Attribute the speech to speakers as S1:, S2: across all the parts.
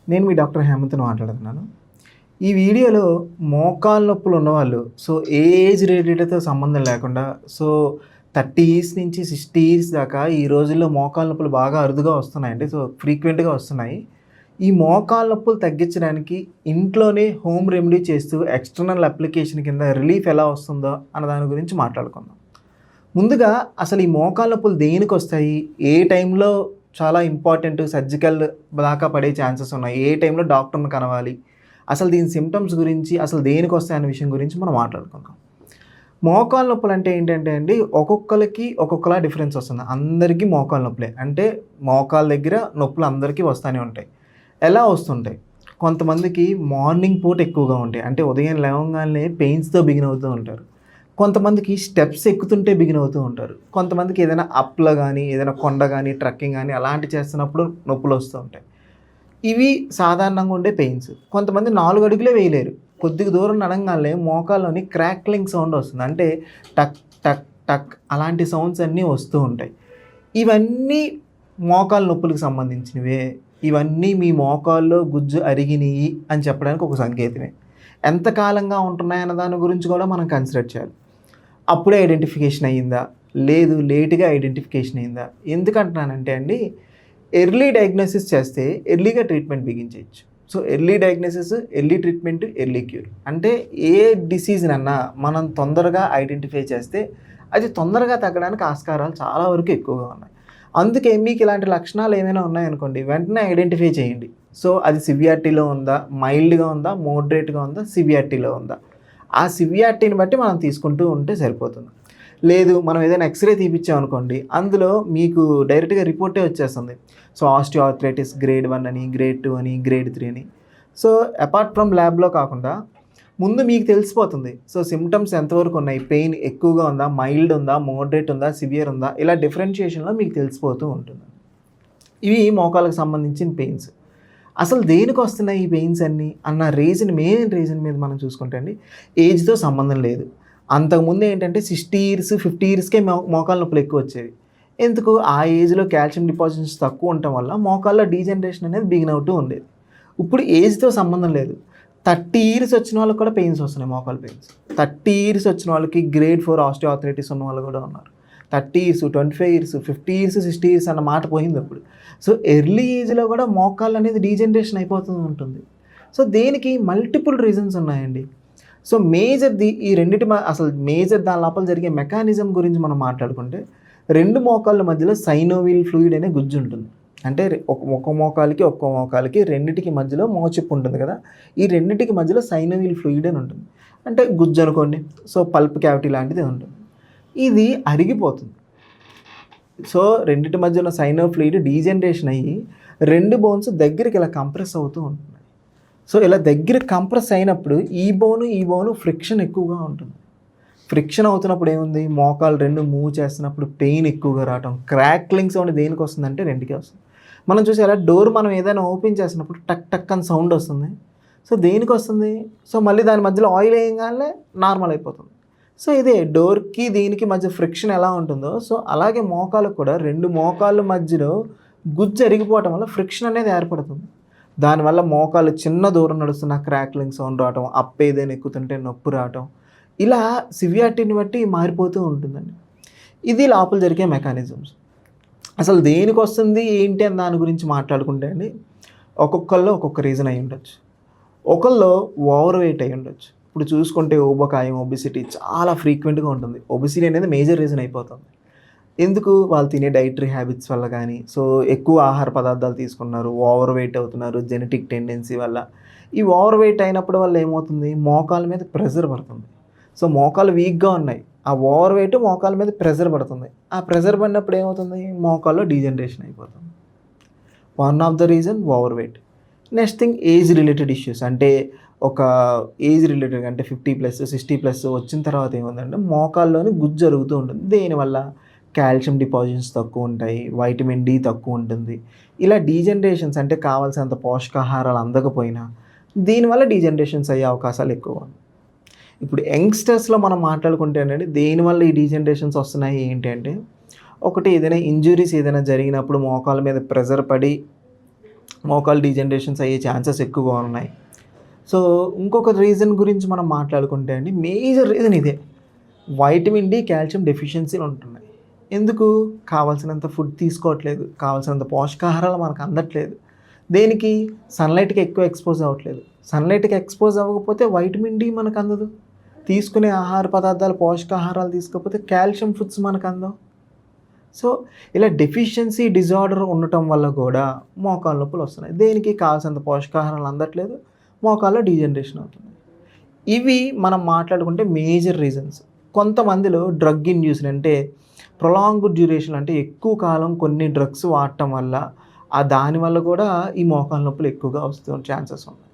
S1: నేను మీ డాక్టర్ హేమంత్‌ని మాట్లాడుతున్నాను. ఈ వీడియోలో మోకాళ్ళ నొప్పులు ఉన్నవాళ్ళు ఏ ఏజ్ రిలేటెడ్‌తో సంబంధం లేకుండా 30 ఇయర్స్ నుంచి 60 ఇయర్స్ దాకా ఈ రోజుల్లో మోకాళ్ళ నొప్పులు బాగా అరుదుగా వస్తున్నాయండి. ఫ్రీక్వెంట్‌గా వస్తున్నాయి. ఈ మోకాళ్ళ నొప్పులు తగ్గించడానికి ఇంట్లోనే హోమ్ రెమెడీ చేస్తూ ఎక్స్టర్నల్ అప్లికేషన్ కింద రిలీఫ్ ఎలా వస్తుందో అన్న దాని గురించి మాట్లాడుకుందాం. ముందుగా అసలు ఈ మోకాళ్ళ నొప్పులు దేనికొస్తాయి? ఏ టైంలో చాలా ఇంపార్టెంట్ సర్జికల్ దాకా పడే ఛాన్సెస్ ఉన్నాయి? ఏ టైంలో డాక్టర్‌ని కలవాలి? అసలు దీని సింప్టమ్స్ గురించి, అసలు దేనికొస్తాయన్న విషయం గురించి మనం మాట్లాడుకుందాం. మోకాళ్ళ నొప్పులంటే ఏంటంటే అండి, ఒక్కొక్కళ్ళకి ఒక్కొక్కలా డిఫరెన్స్ వస్తుంది. అందరికీ మోకాళ్ళ నొప్పులే. అంటే మోకాళ్ళ దగ్గర నొప్పులు అందరికీ వస్తానే ఉంటాయి. ఎలా వస్తుంటాయి? కొంతమందికి మార్నింగ్ పూట ఎక్కువగా ఉంటాయి. అంటే ఉదయం లేవంగాల్నే పెయిన్స్‌తో బిగిన్ అవుతూ ఉంటారు. కొంతమందికి స్టెప్స్ ఎక్కుతుంటే బిగిన్ అవుతూ ఉంటారు. కొంతమందికి ఏదైనా అప్‌లో గానీ, ఏదైనా కొండ గానీ, ట్రెక్కింగ్ గానీ అలాంటివి చేస్తున్నప్పుడు నొప్పులొస్తూ ఉంటాయి. ఇవి సాధారణంగా ఉండే పెయిన్స్. కొంతమంది 4 అడుగులే వేయలేరు. కొద్దిగా దూరం నడవంగాల్నే మోకాల్లోని క్రాక్లింగ్ సౌండ్ వస్తుంది. అంటే టక్, టక్, టక్ అలాంటి సౌండ్స్ అన్నీ వస్తూ ఉంటాయి. ఇవన్నీ మోకాళ్ళ నొప్పులకు సంబంధించినవే. ఇవన్నీ మీ మోకాల్లో గుజ్జు అరిగినియి అని చెప్పడానికి ఒక సంకేతమే. ఎంత కాలంగా ఉంటున్నాయన్న దాని గురించి కూడా మనం కన్సిడర్ చేయాలి. అప్పుడే ఐడెంటిఫికేషన్ అయ్యిందా? లేదు లేట్‌గా ఐడెంటిఫికేషన్ అయిందా? ఎందుకంటున్నానంటే అండి, ఎర్లీ డయాగ్నోసిస్ చేస్తే ఎర్లీగా ట్రీట్మెంట్ బిగించేయొచ్చు. Early diagnosis, early treatment, early cure. అంటే ఏ డిసీజ్‌నన్నా మనం తొందరగా ఐడెంటిఫై చేస్తే అది తొందరగా తగ్గడానికి ఆస్కారాలు చాలా వరకు ఎక్కువగా ఉన్నాయి. అందుకే మీకు ఇలాంటి లక్షణాలు ఏమైనా ఉన్నాయనుకోండి, వెంటనే ఐడెంటిఫై చేయండి. అది సివియారిటీలో ఉందా? మైల్డ్‌గా ఉందా? మోడరేట్‌గా ఉందా? సివియారిటీలో ఉందా? ఆ సివియారిటీని బట్టి మనం తీసుకుంటూ ఉంటే సరిపోతుంది. లేదు మనం ఏదైనా ఎక్స్‌రే తీపిచ్చామనుకోండి, అందులో మీకు డైరెక్ట్‌గా రిపోర్టే వచ్చేస్తుంది. ఆస్టియోఆర్థరైటిస్ గ్రేడ్ 1 అని, గ్రేడ్ 2 అని, గ్రేడ్ 3 అని. అపార్ట్ ఫ్రమ్ ల్యాబ్‌లో కాకుండా ముందు మీకు తెలిసిపోతుంది. సింప్టమ్స్ ఎంతవరకు ఉన్నాయి? పెయిన్ ఎక్కువగా ఉందా? మైల్డ్ ఉందా? మోడరేట్ ఉందా? సివియర్ ఉందా? ఇలా డిఫరెన్షియేషన్‌లో మీకు తెలిసిపోతూ ఉంటుంది. ఇవి మోకాళ్ళకి సంబంధించిన పెయిన్స్. అసలు దేనికొస్తున్నాయి ఈ పెయిన్స్ అన్నీ అన్న మెయిన్ రీజన్ మీద మనం చూసుకుంటే అండి, ఏజ్‌తో సంబంధం లేదు. అంతకుముందు ఏంటంటే 60 ఇయర్స్, 50 ఇయర్స్‌కే మోకాళ్ళ నొప్పులు ఎక్కువొచ్చేవి. ఎందుకు? ఆ ఏజ్‌లో కాల్షియం డిపాజిషన్స్ తక్కువ ఉండటం వల్ల మోకాళ్ళలో డీజనరేషన్ అనేది బిగిన్ అవుతూ ఉండేది. ఇప్పుడు ఏజ్‌తో సంబంధం లేదు. 30 ఇయర్స్ వచ్చిన వాళ్ళకి కూడా పెయిన్స్ వస్తున్నాయి, మోకాళ్ళ పెయిన్స్. 30 ఇయర్స్ వచ్చిన వాళ్ళకి గ్రేడ్ 4 ఆస్టియోఆర్థరైటిస్ ఉన్న వాళ్ళు కూడా ఉన్నారు. 30 ఇయర్స్, 25 ఇయర్స్, 50 ఇయర్స్, 60 ఇయర్స్ అన్న మాట పోయిందప్పుడు. ఎర్లీ ఏజ్‌లో కూడా మోకాళ్ళు అనేది డీజనరేషన్ అయిపోతూ ఉంటుంది. దేనికి మల్టిపుల్ రీజన్స్ ఉన్నాయండి. మేజర్‌ది ఈ రెండిటి అసలు మేజర్ దాని లోపల జరిగే మెకానిజం గురించి మనం మాట్లాడుకుంటే, 2 మోకాళ్ళ మధ్యలో సైనోవియల్ ఫ్లూయిడ్ అనే గుజ్జు ఉంటుంది. అంటే ఒక మోకాలికి, ఒక్కో మోకాలికి రెండిటికి మధ్యలో మోచిప్ప ఉంటుంది కదా! ఈ రెండిటికి మధ్యలో సైనోవియల్ ఫ్లూయిడ్ అని ఉంటుంది. అంటే గుజ్జు అనుకోండి. పల్ప్ క్యావిటీ లాంటిది ఉంటుంది. ఇది అరిగిపోతుంది. రెండిటి మధ్య ఉన్న సైనో ఫ్లూయిడ్ డీజనరేషన్ అయ్యి 2 బోన్స్ దగ్గరికి ఇలా కంప్రెస్ అవుతూ ఉంటున్నాయి. ఇలా దగ్గర కంప్రెస్ అయినప్పుడు ఈ బోను ఫ్రిక్షన్ ఎక్కువగా ఉంటుంది. ఫ్రిక్షన్ అవుతున్నప్పుడు ఏముంది? మోకాలు 2 మూవ్ చేస్తున్నప్పుడు పెయిన్ ఎక్కువగా రావటం. క్రాక్లింగ్ సౌండ్ దేనికొస్తుందంటే రెండుకే వస్తుంది. మనం చూసారా డోర్ మనం ఏదైనా ఓపెన్ చేసినప్పుడు టక్ టక్ అని సౌండ్ వస్తుంది. దేనికొస్తుంది? మళ్ళీ దాని మధ్యలో ఆయిల్ ఏయంగానే నార్మల్ అయిపోతుంది. ఇదే డోర్‌కి దీనికి మధ్య ఫ్రిక్షన్ ఎలా ఉంటుందో అలాగే మోకాళ్ళకు కూడా 2 మోకాళ్ళ మధ్యలో గుజ్జు అరిగిపోవటం వల్ల ఫ్రిక్షన్ అనేది ఏర్పడుతుంది. దానివల్ల మోకాళ్ళు చిన్న దూరం నడుస్తున్న క్రాక్లింగ్ సౌండ్ రావటం, ఏదైనా ఎక్కుతుంటే నొప్పి రావటం, ఇలా సివియారిటీని బట్టి మారిపోతూ ఉంటుందండి. ఇది లోపల జరిగే మెకానిజమ్స్. అసలు దేనికొస్తుంది ఏంటి అని దాని గురించి మాట్లాడుకుంటే అండి, ఒక్కొక్కళ్ళలో ఒక్కొక్క రీజన్ అయ్యి ఉండొచ్చు. ఒకళ్ళలో ఓవర్ వెయిట్ అయ్యి ఉండొచ్చు. ఇప్పుడు చూసుకుంటే ఊబకాయం, ఒబెసిటీ చాలా ఫ్రీక్వెంట్‌గా ఉంటుంది. ఒబెసిటీ అనేది మేజర్ రీజన్ అయిపోతుంది. ఎందుకు? వాళ్ళు తినే డైటరీ హ్యాబిట్స్ వల్ల గానీ, ఎక్కువ ఆహార పదార్థాలు తీసుకున్నారు, ఓవర్ వెయిట్ అవుతున్నారు, జెనెటిక్ టెండెన్సీ వల్ల. ఈ ఓవర్ వెయిట్ అయినప్పుడు వల్ల ఏమవుతుంది? మోకాళ్ళ మీద ప్రెషర్ పడుతుంది. మోకాళ్ళు వీక్‌గా ఉన్నాయి. ఆ ఓవర్ వెయిట్ మోకాళ్ళ మీద ప్రెషర్ పడుతుంది. ఆ ప్రెషర్ పడినప్పుడు ఏమవుతుంది? మోకాల్లో డీజనరేషన్ అయిపోతుంది. One of the reason over weight. Next thing age related issues. అంటే ఒక ఏజ్ రిలేటెడ్ అంటే 50+, 60+ వచ్చిన తర్వాత ఏముందంటే మోకాల్లోని గుజ్జు అరుగుతూ ఉంటుంది. దేనివల్ల? కాల్షియం డిపాజిషన్స్ తక్కువ ఉంటాయి, వైటమిన్ డి తక్కువ ఉంటుంది. ఇలా డీజనరేషన్స్ అంటే కావాల్సినంత పోషకాహారాలు అందకపోయినా దీనివల్ల డీజనరేషన్స్ అయ్యే అవకాశాలు ఎక్కువ. ఇప్పుడు యంగ్‌స్టర్స్‌లో మనం మాట్లాడుకుంటేనండి దేనివల్ల ఈ డీజనరేషన్స్ వస్తున్నాయి ఏంటి అంటే, ఒకటి ఏదైనా ఇంజ్యూరీస్ ఏదైనా జరిగినప్పుడు మోకాళ్ళ మీద ప్రెషర్ పడి మోకాలు డీజనరేషన్స్ అయ్యే ఛాన్సెస్ ఎక్కువగా ఉన్నాయి. సో ఇంకొక రీజన్ గురించి మనం మాట్లాడుకుంటే అండి, మేజర్ రీజన్ ఇదే. వైటమిన్ డి, కాల్షియం డెఫిషియన్సీలు ఉంటున్నాయి. ఎందుకు? కావాల్సినంత ఫుడ్ తీసుకోవట్లేదు, కావాల్సినంత పోషకాహారాలు మనకు అందట్లేదు. దేనికి? సన్లైట్కి ఎక్కువ ఎక్స్పోజ్ అవ్వట్లేదు. సన్లైట్కి ఎక్స్పోజ్ అవ్వకపోతే వైటమిన్ డి మనకు అందదు. తీసుకునే ఆహార పదార్థాలు, పోషకాహారాలు తీసుకోకపోతే కాల్షియం ఫుడ్స్ మనకు అందవు. సో ఇలా డెఫిషియన్సీ డిజార్డర్ ఉండటం వల్ల కూడా మోకాళ్ళ నొప్పులు వస్తున్నాయి. దేనికి? కావాల్సినంత పోషకాహారాలు అందట్లేదు, మోకాల్లో డీజనరేషన్ అవుతుంది. ఇవి మనం మాట్లాడుకుంటే మేజర్ రీజన్స్. కొంతమందిలో డ్రగ్ ఇండ్యూస్డ్, అంటే ప్రొలాంగ్డ్ డ్యూరేషన్, అంటే ఎక్కువ కాలం కొన్ని డ్రగ్స్ వాడటం వల్ల దానివల్ల కూడా ఈ మోకాళ్ళ నొప్పులు ఎక్కువగా వస్తూ ఛాన్సెస్ ఉన్నాయి.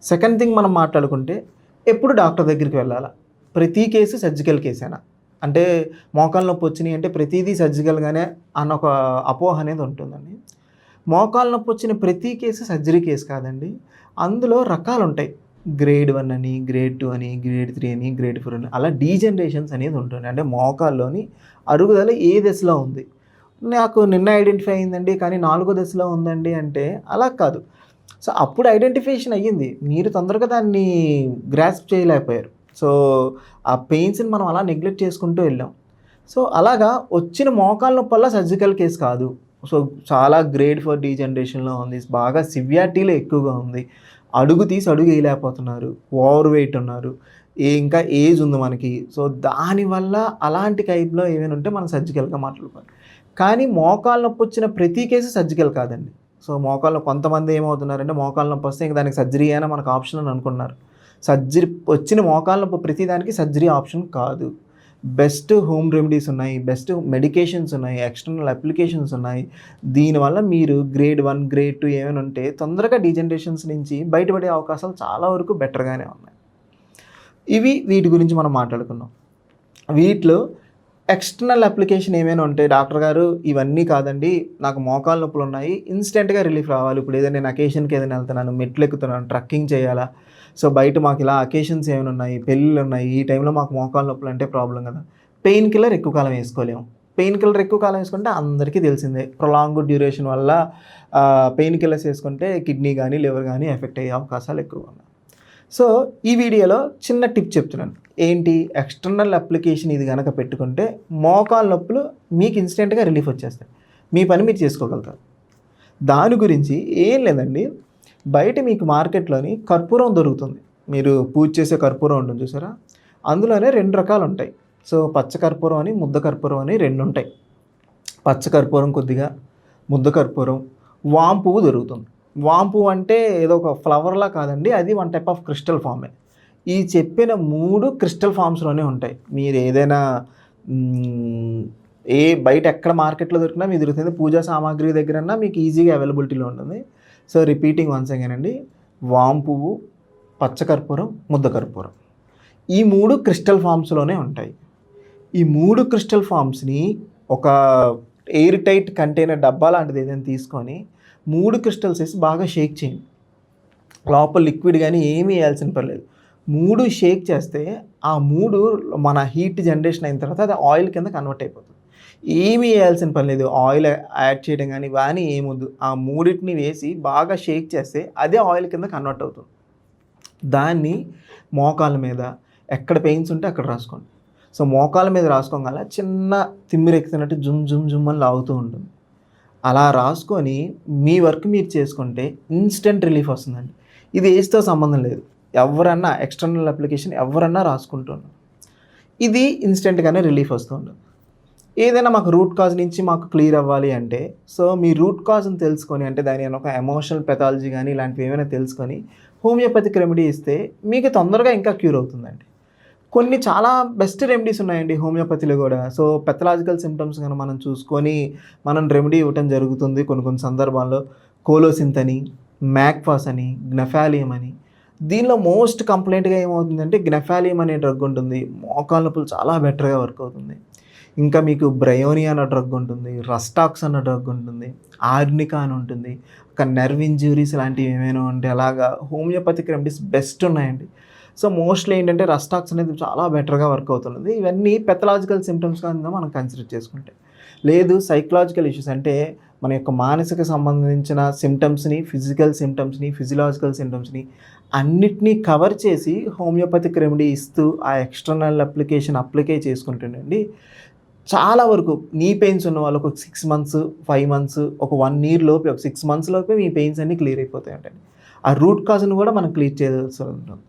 S1: సెకండ్ థింగ్ మనం మాట్లాడుకుంటే, ఎప్పుడు డాక్టర్ దగ్గరికి వెళ్ళాలా? ప్రతి కేసు సర్జికల్ కేసేనా? అంటే మోకాళ్ళ నొప్పి వచ్చినాయి అంటే ప్రతిదీ సర్జికల్గానే అన్న ఒక అపోహ అనేది ఉంటుందండి. మోకాళ్ళ నొప్పి వచ్చిన ప్రతి కేసు సర్జరీ కేసు కాదండి. అందులో రకాలు ఉంటాయి. గ్రేడ్ 1 అని, గ్రేడ్ 2 అని, గ్రేడ్ 3 అని, గ్రేడ్ 4 అని, అలా డీజనరేషన్స్ అనేది ఉంటుంది. అంటే మోకాల్లోని అరుగుదల ఏ దశలో ఉంది. నాకు నిన్న ఐడెంటిఫై అయిందండి కానీ 4వ దశలో ఉందండి అంటే అలా కాదు. సో అప్పుడు ఐడెంటిఫికేషన్ అయ్యింది, మీరు తొందరగా దాన్ని గ్రాస్ప్ చేయలేకపోయారు. సో ఆ పెయిన్స్ని మనం అలా నెగ్లెక్ట్ చేసుకుంటూ వెళ్ళాం. సో అలాగా వచ్చిన మోకాళ్ళ నొప్పి వల్ల సర్జికల్ కేసు కాదు. సో చాలా గ్రేడ్ 4 డీజనరేషన్లో ఉంది, బాగా సివియారిటీలో ఎక్కువగా ఉంది, అడుగు తీసి అడుగు వేయలేకపోతున్నారు, ఓవర్ వెయిట్ ఉన్నారు, ఇంకా ఏజ్ ఉంది మనకి. సో దానివల్ల అలాంటి టైప్లో ఏమైనా ఉంటే మనం సర్జికల్గా మాట్లాడుకోవాలి. కానీ మోకాళ్ళ నొప్పి వచ్చిన ప్రతి కేసు సర్జికల్ కాదండి. సో మోకాళ్ళ కొంతమంది ఏమవుతున్నారంటే, మోకాళ్ళ నొప్పి వస్తే ఇంకా దానికి సర్జరీ అయినా మనకు ఆప్షన్ అని అనుకున్నారు. సర్జరీ వచ్చిన మోకాళ్ళ నొప్పి ప్రతి దానికి సర్జరీ ఆప్షన్ కాదు. బెస్ట్ హోమ్ రెమెడీస్ ఉన్నాయి, బెస్ట్ మెడికేషన్స్ ఉన్నాయి, ఎక్స్టర్నల్ అప్లికేషన్స్ ఉన్నాయి. దీనివల్ల మీరు గ్రేడ్ 1, గ్రేడ్ 2 ఏమైనా ఉంటే తొందరగా డీజనరేషన్స్ నుంచి బయటపడే అవకాశాలు చాలా వరకు బెటర్గానే ఉన్నాయి. వీటి గురించి మనం మాట్లాడుకున్నాం. వీటిలో ఎక్స్టర్నల్ అప్లికేషన్ ఏమైనా ఉంటే డాక్టర్ గారు ఇవన్నీ కాదండి, నాకు మోకాళ్ళ నొప్పులు ఉన్నాయి, ఇన్స్టెంట్గా రిలీఫ్ రావాలి. ఇప్పుడు ఏదైనా నేను అకేషన్కి ఏదైనా వెళ్తున్నాను, మెట్లు ఎక్కుతున్నాను, ట్రక్కింగ్ చేయాలా, సో బయట మాకు ఇలా అకేషన్స్ ఏమైనా ఉన్నాయి, పెళ్ళిళ్ళు ఉన్నాయి, ఈ టైంలో మాకు మోకాళ్ళ నొప్పులు అంటే ప్రాబ్లం కదా. పెయిన్ కిల్లర్ ఎక్కువ కాలం వేసుకోలేము. పెయిన్ కిల్లర్ ఎక్కువ కాలం వేసుకుంటే అందరికీ తెలిసిందే, ప్రొలాంగ్డ్ డ్యూరేషన్ వల్ల పెయిన్ కిల్లర్స్ వేసుకుంటే కిడ్నీ కానీ లివర్ కానీ ఎఫెక్ట్ అయ్యే అవకాశాలు ఎక్కువగా ఉన్నాయి. సో ఈ వీడియోలో చిన్న టిప్ చెప్తున్నాను. ఏంటి? ఎక్స్టర్నల్ అప్లికేషన్ ఇది కనుక పెట్టుకుంటే మోకాళ్ళ నొప్పులు మీకు ఇన్స్టెంట్గా రిలీఫ్ వచ్చేస్తాయి, మీ పని మీరు చేసుకోగలుగుతారు. దాని గురించి ఏం లేదండి, బయట మీకు మార్కెట్లోని కర్పూరం దొరుకుతుంది. మీరు పూజ చేసే కర్పూరం ఉంటుంది చూసారా, అందులోనే 2 రకాలు ఉంటాయి. సో పచ్చ కర్పూరం అని, ముద్ద కర్పూరం అని 2 ఉంటాయి. పచ్చ కర్పూరం కొద్దిగా, ముద్ద కర్పూరం, వామ్ పువ్వు దొరుకుతుంది. వామ్ పువ్వు అంటే ఏదో ఒక ఫ్లవర్లా కాదండి, అది 1 టైప్ ఆఫ్ క్రిస్టల్ ఫామే. ఈ చెప్పిన 3 క్రిస్టల్ ఫామ్స్లోనే ఉంటాయి. మీరు ఏదైనా బయట ఎక్కడ మార్కెట్లో దొరికినా మీకు దొరుకుతుంది, పూజా సామాగ్రి దగ్గరన్నా మీకు ఈజీగా అవైలబిలిటీలో ఉంటుంది. సో రిపీటింగ్ వన్స్ అగైన్ అండి, వామ్ పువ్వు, పచ్చ కర్పూరం, ముద్ద కర్పూరం, ఈ 3 క్రిస్టల్ ఫామ్స్లోనే ఉంటాయి. ఈ 3 క్రిస్టల్ ఫామ్స్ని ఒక ఎయిర్ టైట్ కంటైనర్ డబ్బా లాంటిది ఏదైనా తీసుకొని 3 క్రిస్టల్స్ వేసి బాగా షేక్ చేయండి. లోపల లిక్విడ్ కానీ ఏమీ వేయాల్సిన పర్లేదు. 3 షేక్ చేస్తే ఆ 3 మన హీట్ జనరేషన్ అయిన తర్వాత అది ఆయిల్ కింద కన్వర్ట్ అయిపోతుంది. ఏమీ వేయాల్సిన పని లేదు, ఆయిల్ యాడ్ చేయడం కానీ ఇవన్నీ ఏమొద్దు. ఆ 3టిని వేసి బాగా షేక్ చేస్తే అదే ఆయిల్ కింద కన్వర్ట్ అవుతుంది. దాన్ని మోకాళ్ళ మీద ఎక్కడ పెయిన్స్ ఉంటే అక్కడ రాసుకోండి. సో మోకాళ్ళ మీద రాసుకోగల చిన్న తిమ్మిరెక్కుతున్నట్టు జుమ్ జుమ్ జుమ్ అని లాగుతూ ఉంటుంది. అలా రాసుకొని మీ వర్క్ మీరు చేసుకుంటే ఇన్స్టెంట్ రిలీఫ్ వస్తుందండి. ఇది ఏజ్తో సంబంధం లేదు, ఎవరన్నా ఎక్స్టర్నల్ అప్లికేషన్ ఎవరన్నా రాసుకుంటున్నారు, ఇది ఇన్స్టెంట్గానే రిలీఫ్ వస్తుంది. ఏదైనా మాకు రూట్ కాజ్ నుంచి మాకు క్లియర్ అవ్వాలి అంటే, సో మీ రూట్ కాజ్ని తెలుసుకొని, అంటే దాని ఒక ఎమోషనల్ పెథాలజీ కానీ ఇలాంటివి ఏమైనా తెలుసుకొని హోమియోపతిక్ రెమెడీ ఇస్తే మీకు తొందరగా ఇంకా క్యూర్ అవుతుందండి. కొన్ని చాలా బెస్ట్ రెమెడీస్ ఉన్నాయండి హోమియోపతిలో కూడా. సో పెథలాజికల్ సిమ్టమ్స్ కనుక మనం చూసుకొని మనం రెమెడీ ఇవ్వటం జరుగుతుంది. కొన్ని సందర్భాల్లో కోలోసింత్ అని, మ్యాక్ఫాస్ అని, గ్నెఫాలియం అని. దీనిలో మోస్ట్ కంప్లైంట్గా ఏమవుతుందంటే గ్నెఫాలియం అనే డ్రగ్ ఉంటుంది, మోకాళ్ళ నొప్పులు చాలా బెటర్గా వర్క్ అవుతుంది. ఇంకా మీకు బ్రయోనియా అన్న డ్రగ్ ఉంటుంది, రస్టాక్స్ అన్న డ్రగ్ ఉంటుంది, ఆర్నికా అని ఉంటుంది, ఒక నర్వ్ ఇంజ్యూరీస్ లాంటివి ఏమైనా ఉంటే అలాగా హోమియోపతిక్ రెమెడీస్ బెస్ట్ ఉన్నాయండి. సో మోస్ట్లీ ఏంటంటే రస్టాక్స్ అనేది చాలా బెటర్గా వర్క్ అవుతున్నది. ఇవన్నీ పెథలాజికల్ సిమ్టమ్స్ కింద మనం కన్సిడర్ చేసుకుంటే. లేదు సైకలాజికల్ ఇష్యూస్ అంటే మన యొక్క మానసిక సంబంధించిన సిమ్టమ్స్‌ని, ఫిజికల్ సిమ్టమ్స్‌ని, ఫిజియలాజికల్ సిమ్టమ్స్‌ని అన్నిటిని కవర్ చేసి హోమియోపతిక్ రెమెడీ ఇస్తూ ఆ ఎక్స్‌టర్నల్ అప్లై చేసుకుంటేనండి చాలా వరకు నీ పెయిన్స్ ఉన్న వాళ్ళకి ఒక 6 మంత్స్, 5 మంత్స్, ఒక 1 ఇయర్ లోపే, ఒక 6 మంత్స్ లోపే మీ పెయిన్స్ అన్నీ క్లియర్ అయిపోతాయంటండి. ఆ రూట్ కాజ్‌ని కూడా మనం క్లియర్ చేయాల్సి ఉంటుంది.